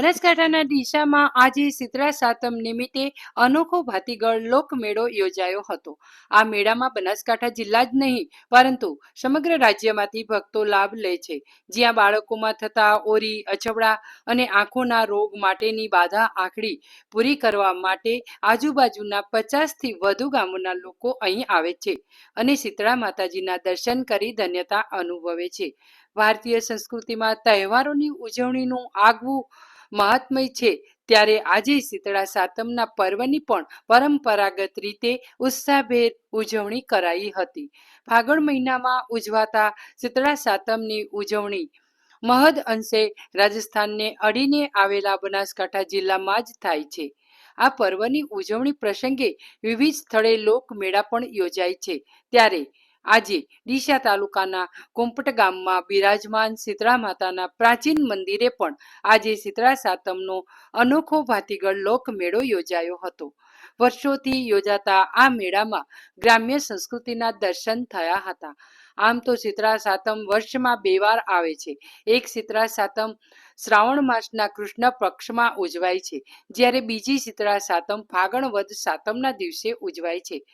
બનાસકાંઠાના ડીસામાં આજે શીતળા સાતમ નિમિત્તે અનોખો ભાતીગળ લોકમેળો યોજાયો હતો. આ મેળામાં બનાસકાંઠા જિલ્લા જ નહીં પરંતુ સમગ્ર રાજ્યમાંથી ભક્તો લાભ લે છે. જ્યાં બાળકોમાં થતા ઓરી, અછબડા અને આંખોના રોગ માટેની બાધા આખડી પૂરી કરવા માટે આજુબાજુના 50થી વધુ ગામોના લોકો અહીં આવે છે અને શીતળા માતાજીના દર્શન કરી ધન્યતા અનુભવે છે. ભારતીય સંસ્કૃતિમાં તહેવારોની ઉજવણીનું આગવું મહાત્મય છે. ત્યારે આજે શીતળા સાતમના પર્વની પણ પરંપરાગત રીતે ઉત્સાહભેર ઉજવણી કરાઈ હતી. ફાગણ મહિનામાં ઉજવાતા શીતળા સાતમની ઉજવણી મહદ અંશે રાજસ્થાનને અડીને આવેલા બનાસકાંઠા જિલ્લામાં જ થાય છે. આ પર્વની ઉજવણી પ્રસંગે વિવિધ સ્થળે લોકમેળા પણ યોજાય છે. ત્યારે આજે ડીસા તાલુકાના કુંપટ ગામમાં બિરાજમાન શીતળા માતાના પ્રાચીન મંદિરે પણ આજે શીતળા સાતમનો અનોખો ભાતીગળ લોકમેળો યોજાયો હતો. વર્ષોથી યોજાતા આ મેળામાં ગ્રામ્ય સંસ્કૃતિના દર્શન થયા હતા. આમ તો શીતળા સાતમ વર્ષમાં 2 વાર આવે છે. એક શીતળા સાતમ શ્રાવણ માસના કૃષ્ણ પક્ષમાં ઉજવાય છે, જ્યારે બીજી શીતળા સાતમ ફાગણ વદ સાતમના દિવસે ઉજવાય છે.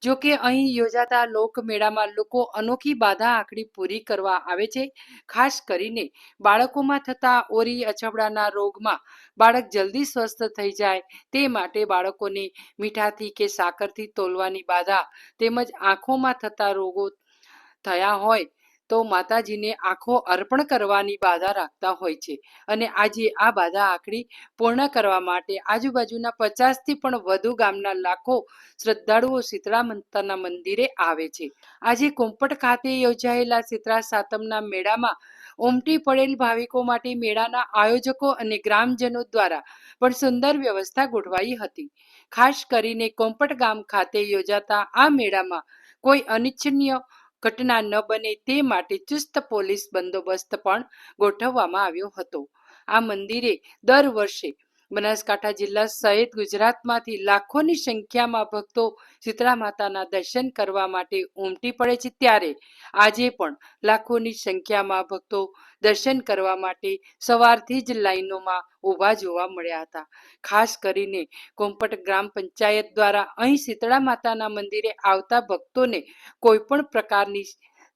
જોકે અહીં યોજાતા લોકમેળામાં લોકો અનોખી બાધા આખડી પૂરી કરવા આવે છે. ખાસ કરીને બાળકોમાં થતા ઓરી અછબડાના રોગમાં બાળક જલ્દી સ્વસ્થ થઈ જાય તે માટે બાળકોને મીઠાથી કે સાકરથી તોલવાની બાધા તેમજ આંખોમાં થતા રોગો થયા હોય તો માતાજીને આંખો અર્પણ કરવાની બાધા રાખતા હોય છે. અને આજે આ બાધા આખડી પૂર્ણ કરવા માટે આજુબાજુના 50થી પણ વધુ ગામના લાખો શ્રદ્ધાળુઓ શીતળા માતાના મંદિરે આવે છે. આજે કુંપટ ખાતે યોજાયેલા શીતળા સાતમના મેળામાં ઉમટી પડેલ ભાવિકો માટે મેળાના આયોજકો અને ગ્રામજનો દ્વારા પણ સુંદર વ્યવસ્થા ગોઠવાઈ હતી. ખાસ કરીને કુંપટ ગામ ખાતે યોજાતા આ મેળામાં કોઈ અનિચ્છનીય ઘટના ન બને તે માટે ચુસ્ત પોલીસ બંદોબસ્ત પણ ગોઠવવામાં આવ્યો હતો. આ મંદિરે દર વર્ષે બનાસકાંઠા જિલ્લા સહિત ગુજરાતમાંથી લાખોની સંખ્યામાં ભક્તો શીતળા માતાના દર્શન કરવા માટે ઉમટી પડે છે. ત્યારે આજે પણ લાખોની સંખ્યામાં ભક્તો દર્શન કરવા માટે સવારથી જ લાઈનોમાં ઊભા જોવા મળ્યા હતા. ખાસ કરીને કુંપટ ગ્રામ પંચાયત દ્વારા અહીં શીતળા માતાના મંદિરે આવતા ભક્તોને કોઈ પણ પ્રકારની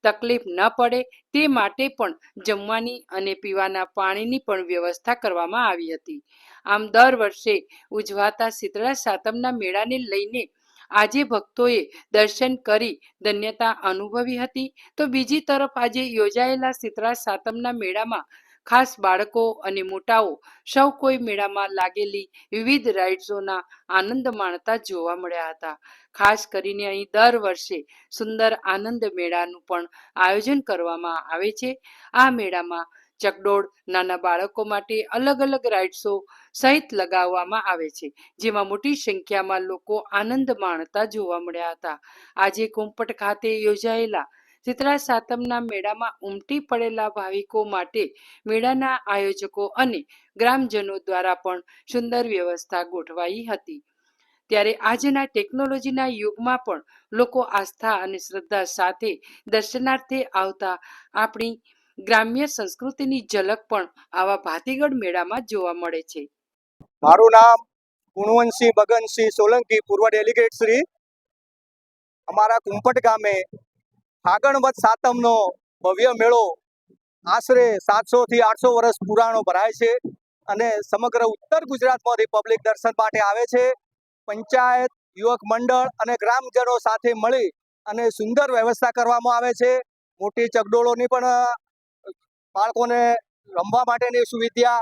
તકલીફ ન પડે તે માટે પણ જમવાની અને પીવાના પાણીની પણ વ્યવસ્થા કરવામાં આવી હતી. આમ દર વર્ષે ઉજવાતા શીતળા સાતમના મેળાને લઈને આજે ભક્તોએ દર્શન કરી ધન્યતા અનુભવી હતી. તો બીજી તરફ આજે યોજાયેલા શીતળા સાતમના મેળામાં ખાસ બાળકો અને મોટાઓ સૌ કોઈ મેળામાં લાગેલી વિવિધ રાઇડ્સોના આનંદ માણતા જોવા મળ્યા હતા. ખાસ કરીને અહીં દર વર્ષે સુંદર આનંદ મેળાનું પણ આયોજન કરવામાં આવે છે. આ મેળામાં ચકડોળ, નાના બાળકો માટે અલગ અલગ રાઇડ્સો સહિત લગાવવામાં આવે છે, જેમાં મોટી સંખ્યામાં લોકો આનંદ માણતા જોવા મળ્યા હતા. આજે કુંપટ ખાતે યોજાયેલા શીતળા સાતમના મેળામાં ઉમટી પડેલા ભાવિકો માટે મેળાના આયોજકો અને ગ્રામજનો દ્વારા પણ સુંદર વ્યવસ્થા ગોઠવાઈ હતી. ત્યારે આજના ટેકનોલોજીના યુગમાં પણ લોકો આસ્થા અને શ્રદ્ધા સાથે દર્શનાર્થે આવતા આપણી ગ્રામ્ય સંસ્કૃતિની ઝલક પણ આવા ભાતીગળ મેળામાં જોવા મળે છે. મારું નામ ગુણવંતસિંહ બગનસિંહ સોલંકી, પૂર્વ ડેલિગેટ શ્રી. અમારા કુંપટ ગામે ફાગણ વદ સાતમનો ભવ્ય મેળો આશરે 700 થી 800 વર્ષ પુરાણો ભરાય છે અને સમગ્ર ઉત્તર ગુજરાતમાંથી પબ્લિક દર્શન માટે આવે છે. પંચાયત, યુવક મંડળ અને ગ્રામજનો સાથે મળી અને સુંદર વ્યવસ્થા કરવામાં આવે છે. મોટી ચકડોળોની પણ બાળકોને રમવા માટેની સુવિધા,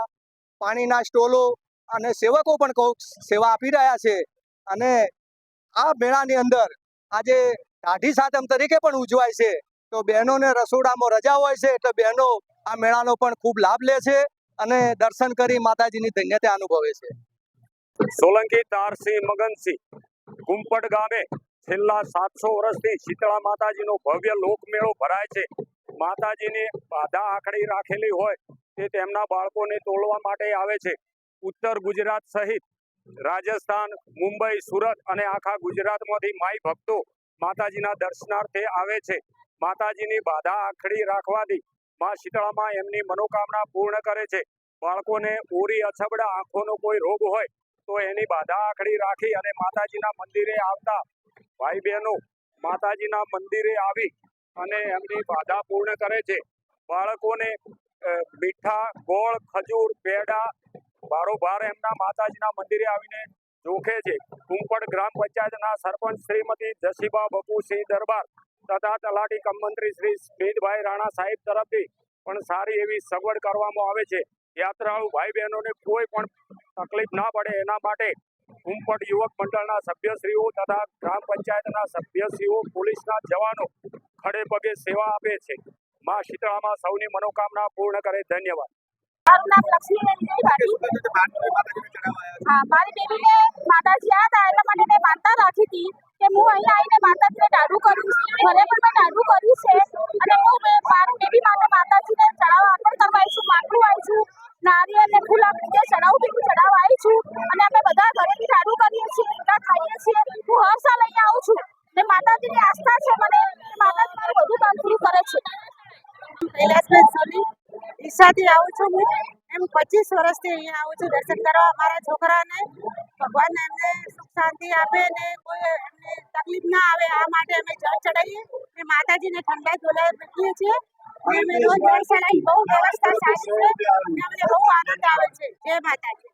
પાણીના સ્ટોલો અને સેવકો પણ સેવા આપી રહ્યા છે. અને આ મેળાની અંદર આજે દાઢી સાતમ તરીકે પણ ઉજવાય છે. તો બહેનોને રસોડામાં રજા હોય છે એટલે બહેનો આ મેળાનો પણ ખૂબ લાભ લે છે અને દર્શન કરી માતાજીની ધન્યતા અનુભવે છે. સોલંકી તારસિંહ મગનસિંહ, કુંપટ ગામે છેલ્લા 700 વર્ષથી શીતળા માતાજીનો ભવ્ય લોકમેળો ભરાય છે. માતાજીની બાધા આખડી રાખેલી હોય તે તેમના બાળકોને તોલવા માટે આવે છે. ઉત્તર ગુજરાત સહિત રાજસ્થાન, મુંબઈ, સુરત અને આખા ગુજરાતમાંથી માઈ ભક્તો માતાજીના દર્શનાર્થે આવે છે. માતાજીની બાધા આખડી રાખવાથી મા શીતળામાં એમની મનોકામના પૂર્ણ કરે છે. બાળકોને ઓરી અછબડા આંખોનો કોઈ રોગ હોય તો એની બાધા આખડી રાખી અને માતાજીના મંદિરે આવતા ભાઈ બહેનો માતાજીના મંદિરે આવી અને એમની બાધા પૂર્ણ કરે છે. બાળકોને મીઠા, ગોળ, ખજૂર, પેડા બારોબાર એમના માતાજીના મંદિરે આવીને જોખે છે. કુંપડ ગ્રામ પંચાયતના સરપંચ શ્રીમતી જસીબા બપુસિંહ દરબાર તથા તલાટી કમ મંત્રી શ્રી સ્મિતભાઈ રાણા સાહેબ તરફથી પણ સારી એવી સગવડ કરવામાં આવે છે. યાત્રાળુ ભાઈ બહેનોને કોઈ પણ તકલીફ ના પડે એના માટે કુંપડ યુવક મંડળના સભ્યશ્રીઓ તથા ગ્રામ પંચાયતના સભ્યશ્રીઓ, પોલીસના જવાનો ખડે પગે સેવા આપે છે. માં શીતળામાં સૌની મનોકામના પૂર્ણ કરે. ધન્યવાદ. મારું નામ લક્ષ્મી હા, મારી બેબીને માતાજી આવ્યા હતા એટલા માટે મેં માનતા રાખી હતી કે હું અહીંયા આવીને માતાજીને ડાઢું કરીશ. ઘરે પણ મેં ડાઢું કર્યું છે અને હું મારી બેબી માટે માતાજીને ચડાવવા અર્પણ કરવા આવી છું, માટલું આવી છું, નારિયેળ ને ફૂલ આપણે જે ચડાવું તેટલું ચડાવવા આવી છું અને અમે બધા ઘરેથી ડાઢું કરીએ છીએ, મીઠા ખાઈએ છીએ. હું હર સાલ અહીંયા આવું છું ને માતાજીની આસ્થા છે મને, માતાજી મારું બધું કામ પૂરું કરે છે. કૈલાસબેન સોની ઈચ્છાથી આવું છું. હું એમ 25 વર્ષથી અહીંયા આવું છું દર્શન કરવા. અમારા છોકરાને ભગવાન એમને સુખ શાંતિ આપે ને કોઈ એમને તકલીફ ના આવે આ માટે અમે જળ ચડાવીએ ને માતાજીને ઠંડા ઝોલા મૂકીએ છીએ અને અમે રોજ જળ ચડાવી. બહુ વ્યવસ્થા સારી છે અને અમને બહુ આનંદ આવે છે. જય માતાજી.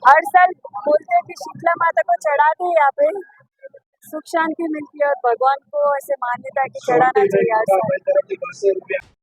हर साल बोलते हैं कि शीतला माता को चढ़ाते हैं यहाँ पे सुख शांति मिलती है और भगवान को ऐसे मान्यता की चढ़ाना चाहिए हर साल।